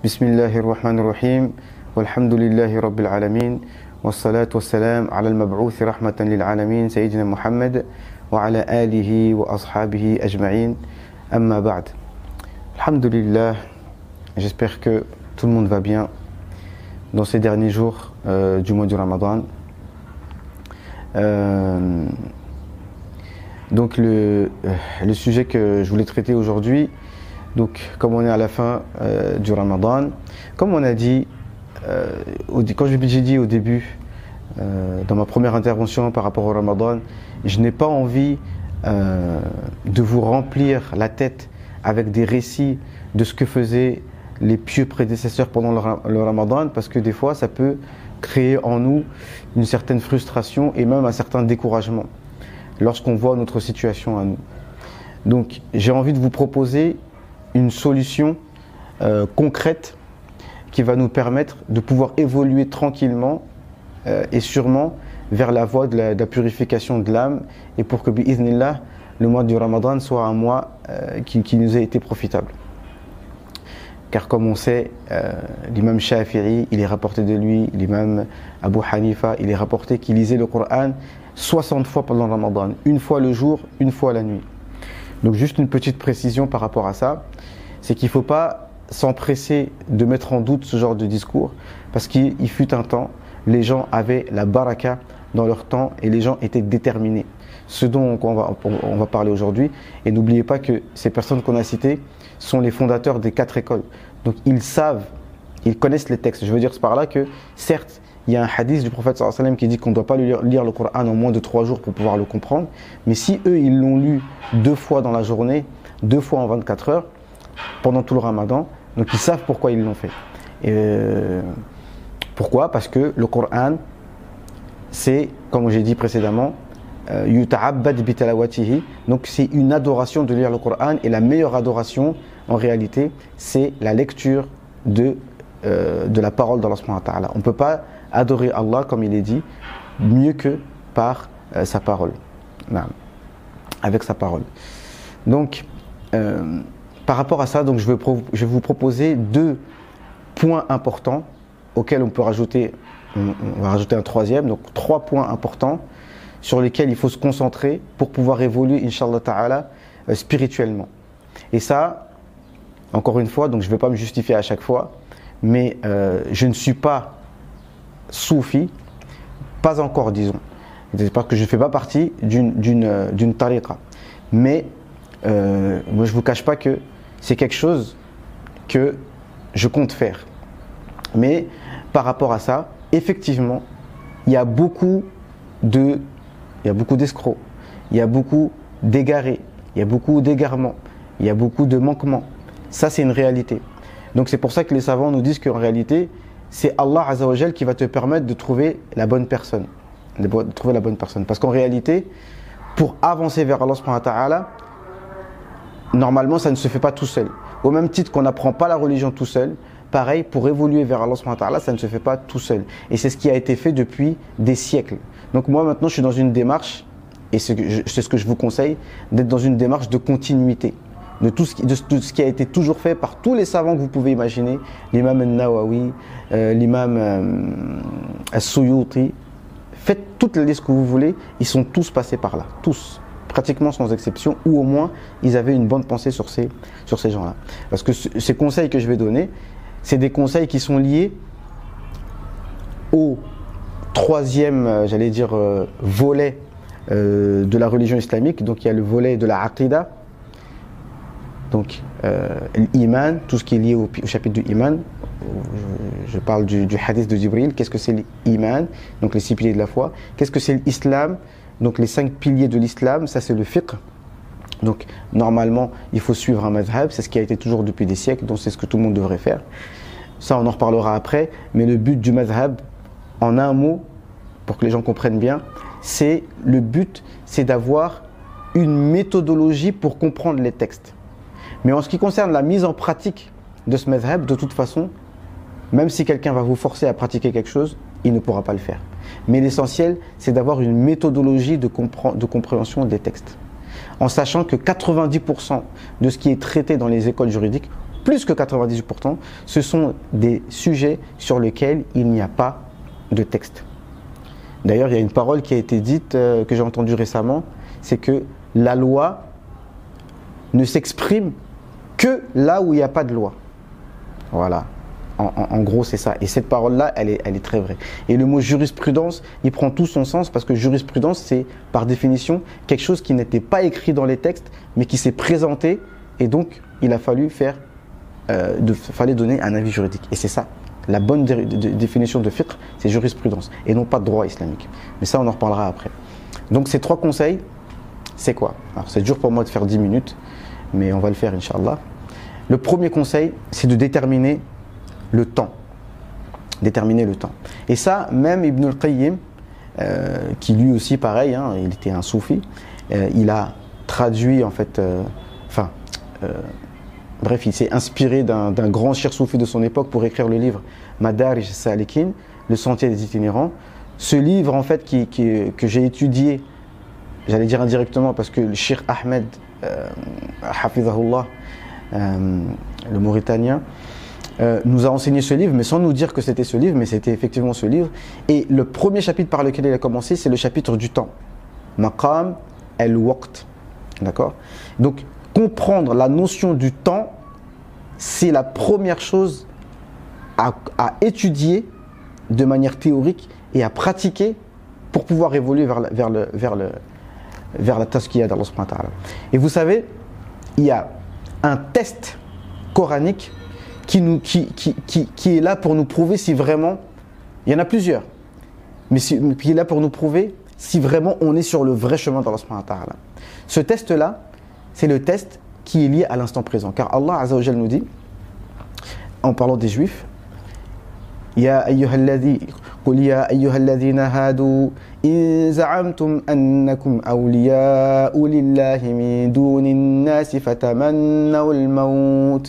بسم الله الرحمن الرحيم والحمد لله رب العالمين والصلاة والسلام على المبعوث رحمة للعالمين سيدنا محمد وعلى آله وأصحابه أجمعين أما بعد. Alhamdulillah, j'espère que tout le monde va bien dans ces derniers jours du mois du Ramadan. Donc le sujet que je voulais traiter aujourd'hui, donc comme on est à la fin du Ramadan, comme on a dit, quand j'ai dit au début, dans ma première intervention par rapport au Ramadan, je n'ai pas envie de vous remplir la tête avec des récits de ce que faisaient les pieux prédécesseurs pendant le Ramadan, parce que des fois ça peut créer en nous une certaine frustration et même un certain découragement lorsqu'on voit notre situation à nous. Donc j'ai envie de vous proposer une solution concrète qui va nous permettre de pouvoir évoluer tranquillement et sûrement vers la voie de la purification de l'âme, et pour que bi'idhnillah, le mois du Ramadan soit un mois qui nous ait été profitable. Car comme on sait, l'imam Shafi'i, il est rapporté de lui, l'imam Abu Hanifa, il est rapporté qu'il lisait le Coran 60 fois pendant le Ramadan, une fois le jour, une fois la nuit. Donc juste une petite précision par rapport à ça, c'est qu'il ne faut pas s'empresser de mettre en doute ce genre de discours, parce qu'il fut un temps, les gens avaient la baraka dans leur temps et les gens étaient déterminés. Ce dont on va parler aujourd'hui, et n'oubliez pas que ces personnes qu'on a citées sont les fondateurs des 4 écoles. Donc ils savent, ils connaissent les textes. Je veux dire par là que certes, il y a un hadith du prophète sallallahu alayhi wa sallam qui dit qu'on ne doit pas lire le Coran en moins de 3 jours pour pouvoir le comprendre. Mais si eux, ils l'ont lu 2 fois dans la journée, 2 fois en 24 heures, pendant tout le Ramadan, donc ils savent pourquoi ils l'ont fait. Pourquoi ? Parce que le Coran, c'est, comme j'ai dit précédemment, yuta'abbad bi talawatihi, donc c'est une adoration de lire le Coran, et la meilleure adoration, en réalité, c'est la lecture de la parole d'Allah subhanahu wa ta'ala. On ne peut pas adorer Allah, comme il est dit, mieux que par sa parole, avec sa parole. Donc, par rapport à ça, donc je vais vous proposer 2 points importants auxquels on peut rajouter, on va rajouter un 3e, donc 3 points importants sur lesquels il faut se concentrer pour pouvoir évoluer, Inch'Allah Ta'ala, spirituellement. Et ça, encore une fois, donc je ne vais pas me justifier à chaque fois, mais je ne suis pas soufi, pas encore, disons. C'est parce que je ne fais pas partie d'une tariqa. Mais moi, je ne vous cache pas que c'est quelque chose que je compte faire. Mais par rapport à ça, effectivement, il y a beaucoup d'escrocs, il y a beaucoup d'égarés, il y a beaucoup d'égarements, il y a beaucoup de manquements. Ça, c'est une réalité. Donc c'est pour ça que les savants nous disent qu'en réalité, c'est Allah Azza wa Jal qui va te permettre de trouver la bonne personne. Parce qu'en réalité, pour avancer vers Allah subhanahu wa ta'ala, normalement, ça ne se fait pas tout seul. Au même titre qu'on n'apprend pas la religion tout seul, pareil, pour évoluer vers Allah subhanahu wa ta'ala, ça ne se fait pas tout seul. Et c'est ce qui a été fait depuis des siècles. Donc moi, maintenant, je suis dans une démarche, et c'est ce que je vous conseille, d'être dans une démarche de continuité. De tout ce qui a été toujours fait par tous les savants que vous pouvez imaginer, l'imam al-Nawawi, l'imam al-Suyuti. Faites toute la liste que vous voulez, ils sont tous passés par là, tous, pratiquement sans exception, ou au moins ils avaient une bonne pensée sur ces gens-là. Parce que ces conseils que je vais donner, c'est des conseils qui sont liés au 3e, j'allais dire, volet de la religion islamique. Donc il y a le volet de la aqidah, donc l'iman, tout ce qui est lié au chapitre du iman. Je parle du hadith de Jibril. Qu'est-ce que c'est l'iman? Donc les 6 piliers de la foi. Qu'est-ce que c'est l'islam? Donc les 5 piliers de l'islam, ça c'est le fiqh. Donc normalement, il faut suivre un madhab, c'est ce qui a été toujours depuis des siècles, donc c'est ce que tout le monde devrait faire. Ça, on en reparlera après, mais le but du madhab, en un mot, pour que les gens comprennent bien, le but, c'est d'avoir une méthodologie pour comprendre les textes. Mais en ce qui concerne la mise en pratique de ce madhab, de toute façon, même si quelqu'un va vous forcer à pratiquer quelque chose, il ne pourra pas le faire. Mais l'essentiel, c'est d'avoir une méthodologie de compréhension des textes. En sachant que 90% de ce qui est traité dans les écoles juridiques, plus que 98%, ce sont des sujets sur lesquels il n'y a pas de texte. D'ailleurs, il y a une parole qui a été dite, que j'ai entendue récemment, c'est que la loi ne s'exprime que là où il n'y a pas de loi. Voilà. En gros, c'est ça. Et cette parole-là, elle est très vraie. Et le mot jurisprudence, il prend tout son sens parce que jurisprudence, c'est par définition quelque chose qui n'était pas écrit dans les textes, mais qui s'est présenté. Et donc, il a fallu fallait donner un avis juridique. Et c'est ça. La bonne définition de fiqh, c'est jurisprudence et non pas de droit islamique. Mais ça, on en reparlera après. Donc, ces 3 conseils, c'est quoi? Alors, c'est dur pour moi de faire 10 minutes, mais on va le faire, Inch'Allah. Le premier conseil, c'est de déterminer le temps. Déterminer le temps. Et ça, même Ibn al-Qayyim, qui lui aussi, pareil, hein, il était un soufi, il a traduit, en fait, bref, il s'est inspiré d'un grand cheikh soufi de son époque pour écrire le livre Madarij Salikin, le sentier des itinérants. Ce livre, en fait, que j'ai étudié, j'allais dire indirectement, parce que le cheikh Ahmed, Hafizahullah, le Mauritanien, nous a enseigné ce livre, mais sans nous dire que c'était ce livre, mais c'était effectivement ce livre. Et le premier chapitre par lequel il a commencé, c'est le chapitre du temps. Maqam al-Waqt. D'accord? Donc, comprendre la notion du temps, c'est la première chose à étudier de manière théorique et à pratiquer pour pouvoir évoluer vers la tazkiya d'Allah subhanahu wa ta'ala. Et vous savez, il y a un test coranique qui est là pour nous prouver si vraiment, il y en a plusieurs, mais qui est là pour nous prouver si vraiment on est sur le vrai chemin d'Allah subhanahu wa ta'ala. Ce test-là, c'est le test qui est lié à l'instant présent. Car Allah Azza wa Jal nous dit, en parlant des Juifs, Ya ayyuhalladhi, qul ya ayyuhalladhina hadu, in za'amtum annakum awliya'u lillahi min dunin nasi fatamannaw al-maut.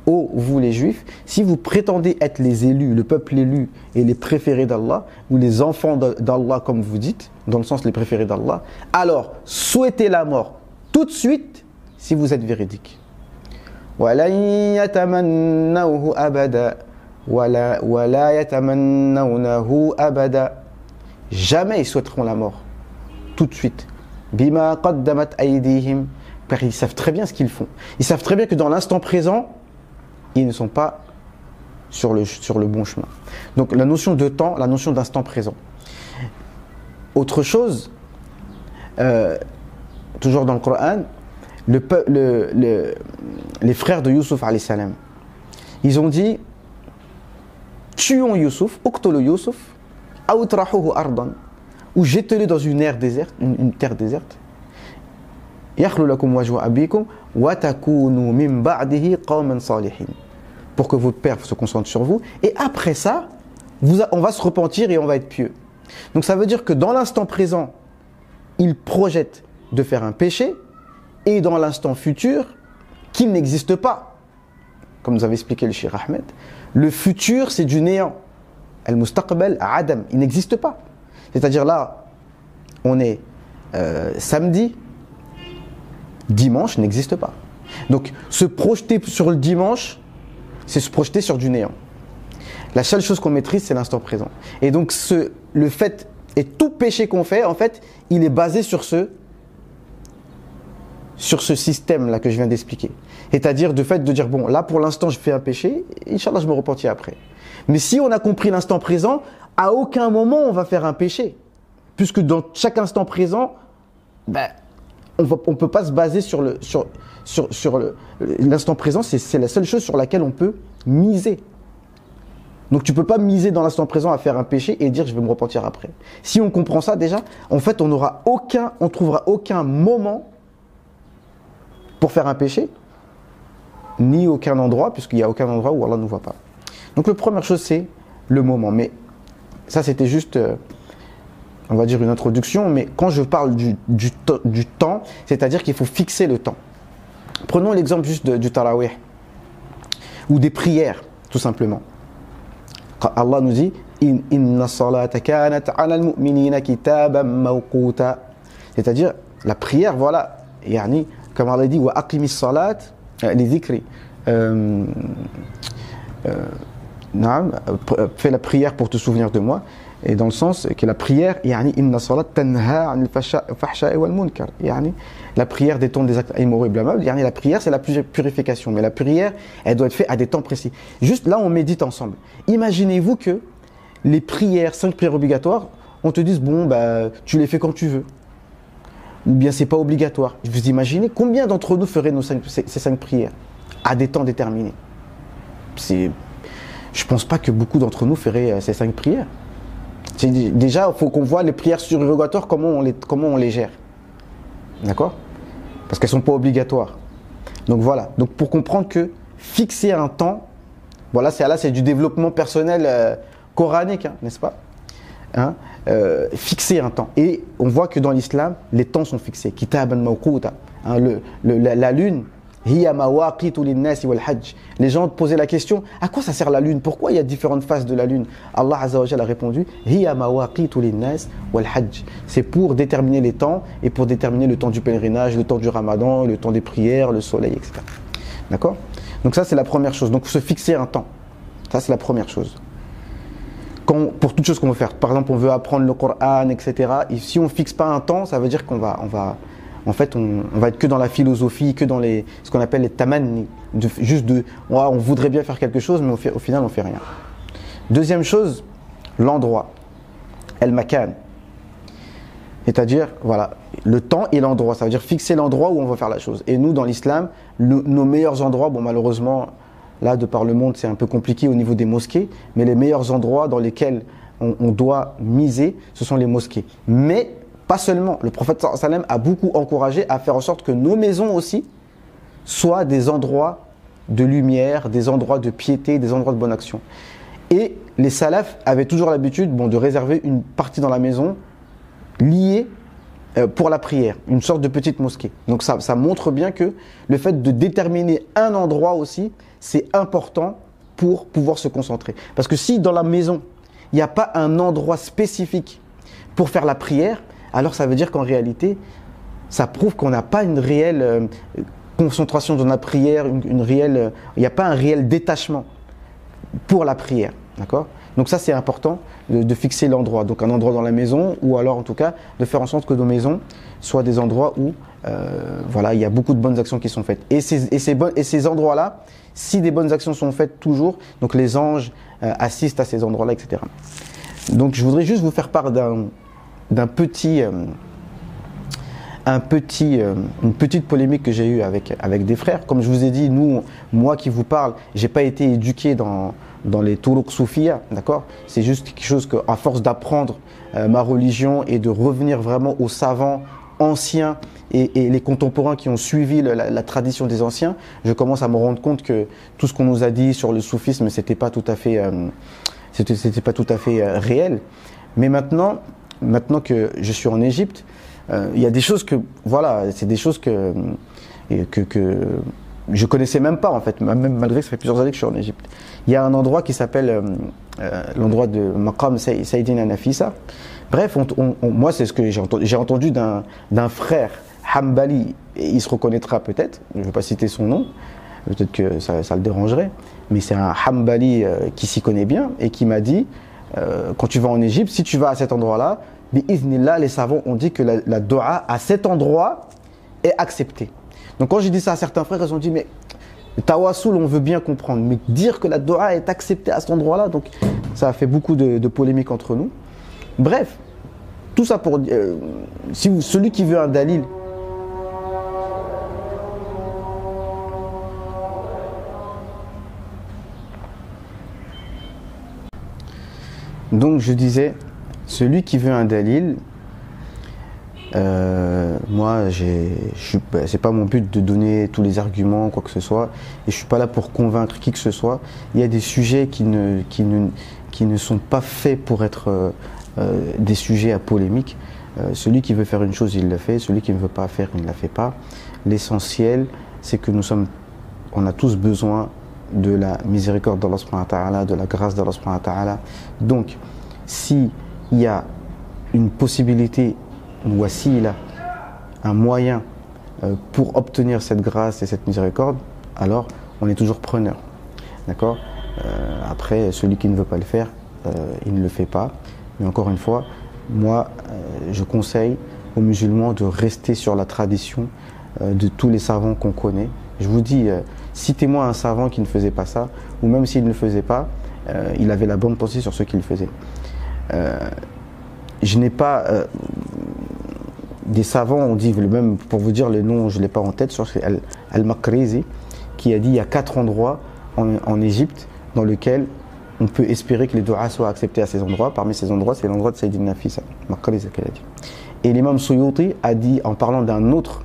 Ô vous les Juifs, si vous prétendez être les élus, le peuple élu et les préférés d'Allah, ou les enfants d'Allah comme vous dites, dans le sens les préférés d'Allah, alors souhaitez la mort tout de suite si vous êtes véridique. وَلَن يَتَمَنَّوْهُ أَبَدًا وَلَا يَتَمَنَّوْنَهُ أَبَدًا. Jamais ils souhaiteront la mort tout de suite. بِمَا قَدَّمَتْ أَيْدِيهِمْ. Car ils savent très bien ce qu'ils font. Ils savent très bien que dans l'instant présent, ils ne sont pas sur le bon chemin. Donc la notion de temps, la notion d'instant présent. Autre chose, toujours dans le Coran, les frères de Youssouf alayhi salam, ils ont dit, tuons Youssouf, uqtulu Youssouf, aw itrahuhu ardan, ou jetez-le dans une terre déserte, yakhlu lakum wajhu abikum wa takunu min ba'dihi qawman salihin, pour que votre père se concentre sur vous, et après ça, on va se repentir et on va être pieux. Donc ça veut dire que dans l'instant présent, il projette de faire un péché, et dans l'instant futur, qu'il n'existe pas. Comme nous avait expliqué le Cheikh Ahmed, le futur c'est du néant. Al-Mustaqbal Adam, il n'existe pas. C'est-à-dire là, on est samedi, dimanche n'existe pas. Donc se projeter sur le dimanche, c'est se projeter sur du néant. La seule chose qu'on maîtrise, c'est l'instant présent. Et donc le fait, et tout péché qu'on fait, en fait, il est basé sur ce système-là que je viens d'expliquer. C'est-à-dire de fait de dire, bon, là pour l'instant je fais un péché, Inch'Allah je me repentis après. Mais si on a compris l'instant présent, à aucun moment on va faire un péché. Puisque dans chaque instant présent, on ne peut pas se baser sur l'instant présent, c'est la seule chose sur laquelle on peut miser. Donc tu ne peux pas miser dans l'instant présent à faire un péché et dire je vais me repentir après. Si on comprend ça déjà, en fait on trouvera aucun moment pour faire un péché, ni aucun endroit, puisqu'il n'y a aucun endroit où Allah ne nous voit pas. Donc la première chose, c'est le moment. Mais ça, c'était juste, on va dire, une introduction. Mais quand je parle du temps, c'est-à-dire qu'il faut fixer le temps. Prenons l'exemple juste du tarawih, ou des prières, tout simplement. Quand Allah nous dit « Inna salata kanat ala al-mu'minina kitaban mawquta » c'est-à-dire, la prière, voilà, yani, comme Allah dit, wa aqimis salat li dhikri. fais la prière pour te souvenir de moi. Et dans le sens que la prière, la prière détourne des actes immoraux et blâmables. La prière, c'est la purification. Mais la prière, elle doit être faite à des temps précis. Juste là, on médite ensemble. Imaginez-vous que les prières, 5 prières obligatoires, on te dise, bon, bah, tu les fais quand tu veux. Ou bien c'est pas obligatoire. Vous imaginez combien d'entre nous feraient ces 5 prières à des temps déterminés? Je pense pas que beaucoup d'entre nous feraient ces 5 prières. Déjà, il faut qu'on voit les prières surrogatoires, comment on les gère. D'accord? Parce qu'elles ne sont pas obligatoires. Donc voilà. Donc pour comprendre que fixer un temps, voilà, c'est du développement personnel coranique, hein, n'est-ce pas? Fixer un temps. Et on voit que dans l'islam, les temps sont fixés. Kitaban mawquta. La lune, hiya mawaqitu lin-nasi wal-hajj. Les gens posaient la question, à quoi ça sert la lune? Pourquoi il y a différentes phases de la lune? Allah Azza wa Jalla a répondu, hiya mawaqitu lin-nas wal-hajj. C'est pour déterminer les temps et pour déterminer le temps du pèlerinage, le temps du ramadan, le temps des prières, le soleil, etc. D'accord? Donc ça, c'est la première chose. Donc se fixer un temps. Ça, c'est la première chose. Pour toute chose qu'on veut faire, par exemple on veut apprendre le Coran, etc. Et si on ne fixe pas un temps, ça veut dire qu'on va être que dans la philosophie, que dans ce qu'on appelle les tamanni, on voudrait bien faire quelque chose, mais au final on ne fait rien. Deuxième chose, l'endroit, el-makan, c'est-à-dire voilà, le temps et l'endroit, ça veut dire fixer l'endroit où on va faire la chose. Et nous dans l'islam, nos meilleurs endroits, bon malheureusement, là, de par le monde, c'est un peu compliqué au niveau des mosquées, mais les meilleurs endroits dans lesquels on doit miser, ce sont les mosquées. Mais pas seulement. Le prophète sallallahu alayhi wa sallam a beaucoup encouragé à faire en sorte que nos maisons aussi soient des endroits de lumière, des endroits de piété, des endroits de bonne action. Et les salafs avaient toujours l'habitude de réserver une partie dans la maison liée pour la prière, une sorte de petite mosquée. Donc ça montre bien que le fait de déterminer un endroit aussi, c'est important pour pouvoir se concentrer. Parce que si dans la maison, il n'y a pas un endroit spécifique pour faire la prière, alors ça veut dire qu'en réalité, ça prouve qu'on n'a pas une réelle concentration dans la prière, il n'y a pas un réel détachement pour la prière. D'accord ? Donc ça c'est important de fixer l'endroit, donc un endroit dans la maison ou alors en tout cas de faire en sorte que nos maisons soient des endroits où voilà, il y a beaucoup de bonnes actions qui sont faites. Et ces endroits-là, si des bonnes actions sont faites toujours, donc les anges assistent à ces endroits-là, etc. Donc je voudrais juste vous faire part une petite polémique que j'ai eue avec des frères. Comme je vous ai dit, moi qui vous parle, j'ai pas été éduqué dans les turuq soufia, d'accord? C'est juste quelque chose qu'à force d'apprendre ma religion et de revenir vraiment aux savants anciens et les contemporains qui ont suivi la tradition des anciens, je commence à me rendre compte que tout ce qu'on nous a dit sur le soufisme, c'était pas tout à fait réel. Mais maintenant que je suis en Égypte, il y a des choses que, voilà, c'est des choses que je connaissais même pas en fait, même malgré que ça fait plusieurs années que je suis en Égypte. Il y a un endroit qui s'appelle l'endroit de Maqam Sayyidina Nafisa. Bref, moi c'est ce que j'ai entendu d'un frère Hanbali, et il se reconnaîtra peut-être, je ne vais pas citer son nom, peut-être que ça le dérangerait, mais c'est un Hanbali qui s'y connaît bien et qui m'a dit, quand tu vas en Égypte, si tu vas à cet endroit-là, bi'iznillah, les savants ont dit que la dua à cet endroit est acceptée. Donc quand j'ai dit ça à certains frères, ils ont dit mais Tawassul, on veut bien comprendre, mais dire que la dua est acceptée à cet endroit-là, donc ça a fait beaucoup de polémiques entre nous. Bref, tout ça pour dire, celui qui veut un dalil, donc je disais, celui qui veut un dalil, moi, c'est pas mon but de donner tous les arguments, quoi que ce soit, et je suis pas là pour convaincre qui que ce soit. Il y a des sujets qui ne sont pas faits pour être des sujets à polémique. Celui qui veut faire une chose, il le fait. Celui qui ne veut pas faire, il ne la fait pas. L'essentiel, c'est que on a tous besoin de la miséricorde d'Allah subhanahu wa ta'ala, de la grâce d'Allah subhanahu wa ta'ala. Donc, s'il y a une possibilité, ou s'il a un moyen pour obtenir cette grâce et cette miséricorde, alors on est toujours preneur. D'accord. Après, celui qui ne veut pas le faire, il ne le fait pas. Mais encore une fois, moi, je conseille aux musulmans de rester sur la tradition de tous les savants qu'on connaît. Je vous dis, citez-moi un savant qui ne faisait pas ça, ou même s'il ne le faisait pas, il avait la bonne pensée sur ce qu'il faisait. Je n'ai pas des savants, on dit, même pour vous dire le nom, je ne l'ai pas en tête, c'est Al-Makrizi, qui a dit il y a 4 endroits en Égypte dans lesquels on peut espérer que les du'as soient acceptés à ces endroits. Parmi ces endroits, c'est l'endroit de Sayyidina Nafisa, Makrizi qu'elle a dit. Et l'imam Suyuti a dit, en parlant d'un autre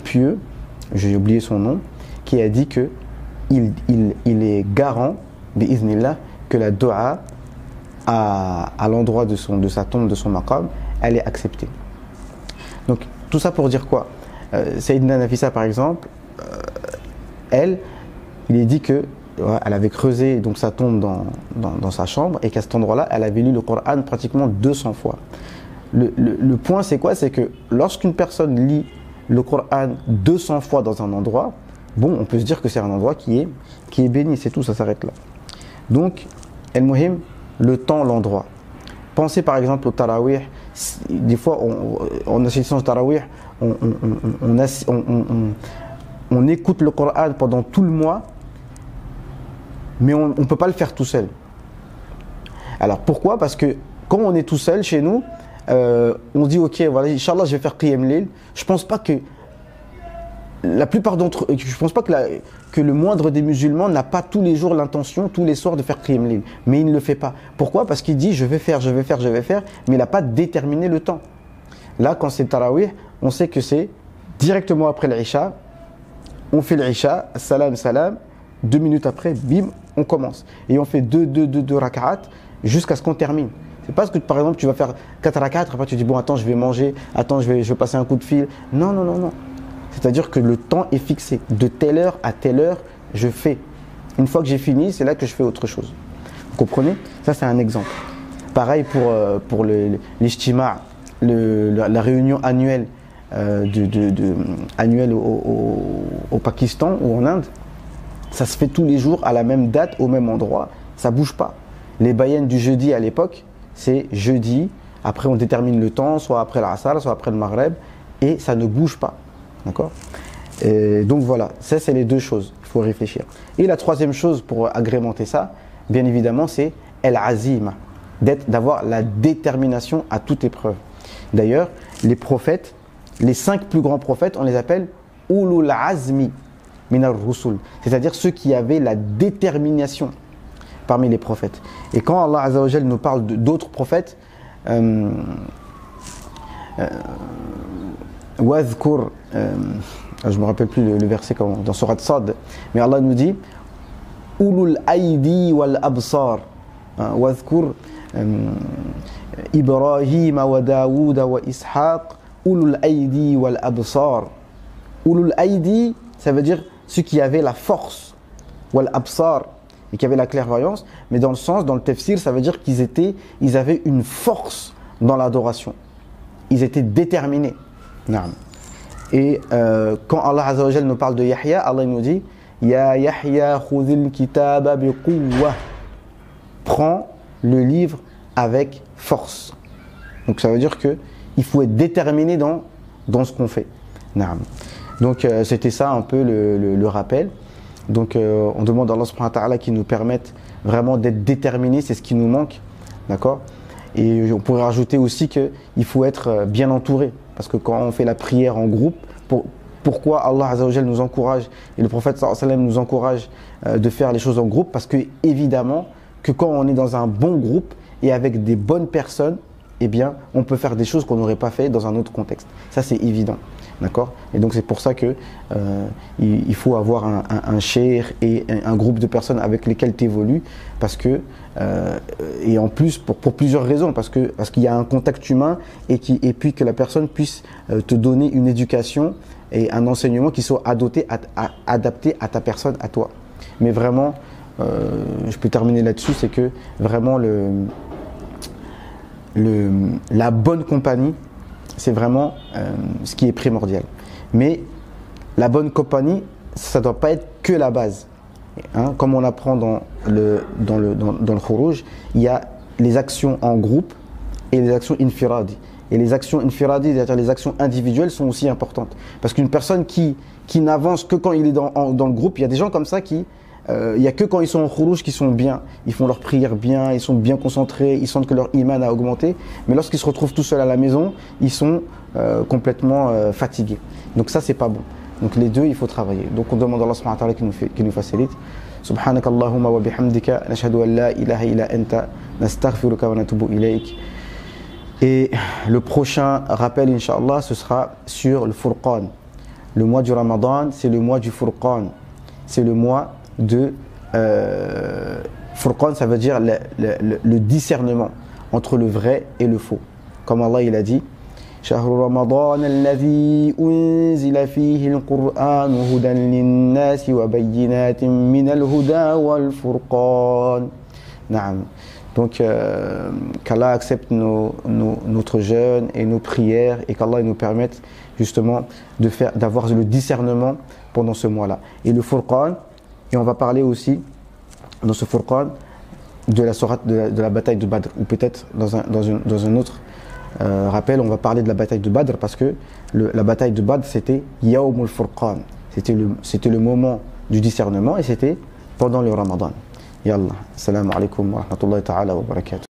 pieux, j'ai oublié son nom, qui a dit que il est garant, bi'iznillah, que la dua à l'endroit de sa tombe, de son maqam, elle est acceptée. Donc tout ça pour dire quoi? Sayyidina Nafisa par exemple, il est dit que elle avait creusé donc sa tombe dans sa chambre et qu'à cet endroit-là, elle avait lu le Coran pratiquement 200 fois. Le point c'est quoi? C'est que lorsqu'une personne lit le Coran 200 fois dans un endroit, bon, on peut se dire que c'est un endroit qui est béni, c'est tout, ça s'arrête là. Donc, el-muhim, le temps, l'endroit. Pensez par exemple au tarawih. Des fois, on assiste au tarawih, on écoute le Coran pendant tout le mois, mais on ne peut pas le faire tout seul. Alors pourquoi? Parce que quand on est tout seul chez nous, on dit ok, voilà, Inch'Allah, je vais faire Qiyam Layl. Je pense pas que la plupart d'entre eux, je pense pas que le moindre des musulmans n'a pas tous les jours l'intention, tous les soirs de faire Qiyam Layl. Mais il ne le fait pas. Pourquoi? Parce qu'il dit je vais faire, mais il n'a pas déterminé le temps. Là, quand c'est Tarawih, on sait que c'est directement après l'Isha. On fait l'Isha, salam, 2 minutes après, bim, on commence. Et on fait 2 rak'at jusqu'à ce qu'on termine. C'est pas parce que par exemple tu vas faire 4 rak'at, après tu dis bon attends je vais manger, attends je vais passer un coup de fil. Non. C'est-à-dire que le temps est fixé. De telle heure à telle heure, je fais. Une fois que j'ai fini, c'est là que je fais autre chose. Vous comprenez? Ça c'est un exemple. Pareil pour l'ijtima', la réunion annuelle annuelle au Pakistan ou en Inde. Ça se fait tous les jours à la même date, au même endroit. Ça bouge pas. Les bayans du jeudi à l'époque, c'est jeudi. Après, on détermine le temps, soit après l'Asr, soit après le Maghreb, et ça ne bouge pas. D'accord? Donc voilà, ça c'est les 2 choses. Il faut réfléchir. Et la 3e chose pour agrémenter ça, bien évidemment, c'est el-azima, d'avoir la détermination à toute épreuve. D'ailleurs, les prophètes, les 5 plus grands prophètes, on les appelle ulul azmi minar rusul, c'est-à-dire ceux qui avaient la détermination parmi les prophètes. Et quand Allah Azza wa Jal nous parle d'autres prophètes, Wazkur, je ne me rappelle plus le verset dans Surat Sad, mais Allah nous dit Ulul Aidi wal Absar, Wazkur Ibrahim wa Daoud wa Ishaq, Ulul Aidi wal Absar. Ulul Aidi, ça veut dire ceux qui avaient la force, wal Absar, et qui avaient la clairvoyance, mais dans le sens, dans le tafsir, ça veut dire ils avaient une force dans l'adoration. Ils étaient déterminés. Et quand Allah Azza wa Jal nous parle de Yahya, Allah nous dit Ya Yahya khudhil kitaba bi quwwa. Prends le livre avec force. Donc ça veut dire qu'il faut être déterminé dans ce qu'on fait. Donc c'était ça un peu le rappel. Donc on demande à Allah subhanahu wa ta'ala qu'il nous permette vraiment d'être déterminé, c'est ce qui nous manque. D'accord? Et on pourrait rajouter aussi qu'il faut être bien entouré. Parce que quand on fait la prière en groupe, pourquoi Allah Azza wa Jal nous encourage et le prophète sallallahu alayhi wa sallam nous encourage de faire les choses en groupe? Parce que évidemment que quand on est dans un bon groupe et avec des bonnes personnes, eh bien on peut faire des choses qu'on n'aurait pas fait dans un autre contexte. Ça c'est évident. D'accord? Et donc c'est pour ça que il faut avoir un cheikh et un groupe de personnes avec lesquelles tu évolues, parce que et en plus pour plusieurs raisons, parce qu'il y a un contact humain et puis que la personne puisse te donner une éducation et un enseignement qui soit adapté à ta personne, à toi. Mais vraiment, je peux terminer là-dessus, c'est que vraiment la bonne compagnie, c'est vraiment ce qui est primordial. Mais la bonne compagnie, ça ne doit pas être que la base. Hein, comme on apprend dans le Khuruj, il y a les actions en groupe et les actions infiradi. Et les actions infiradi, c'est-à-dire les actions individuelles, sont aussi importantes. Parce qu'une personne qui n'avance que quand il est dans le groupe, il y a des gens comme ça qui... il n'y a que quand ils sont en Khuruj qu'ils sont bien. Ils font leur prière bien, ils sont bien concentrés, ils sentent que leur iman a augmenté. Mais lorsqu'ils se retrouvent tout seuls à la maison, ils sont complètement fatigués. Donc ça, c'est pas bon. Donc les deux, il faut travailler. Donc on demande à Allah subhanahu wa ta'ala qu'il nous facilite. Subhanaka Allahumma wa bihamdika, nashhadu an la ilaha illa anta, nastaghfiruka wa natubu ilayk. Et le prochain rappel, Inch'Allah, ce sera sur le Furqan. Le mois du Ramadan, c'est le mois du Furqan. C'est le mois de... Furqan, ça veut dire le discernement entre le vrai et le faux. Comme Allah il a dit, شهر رمضان الذي أنزل فيه القرآن هدى للناس وبينات من الهدى والفرقان. نعم. Donc qu'Allah accepte notre jeûne et nos prières et qu'Allah nous permette justement d'avoir le discernement pendant ce mois-là. Et le Furqan, et on va parler aussi dans ce Furqan de la bataille de Badr, ou peut-être dans un autre rappel, on va parler de la bataille de Badr parce que la bataille de Badr c'était Yawmul Furqan, c'était le moment du discernement et c'était pendant le Ramadan. Yallah, assalamu alaikum wa rahmatullahi ta'ala wa barakatuh.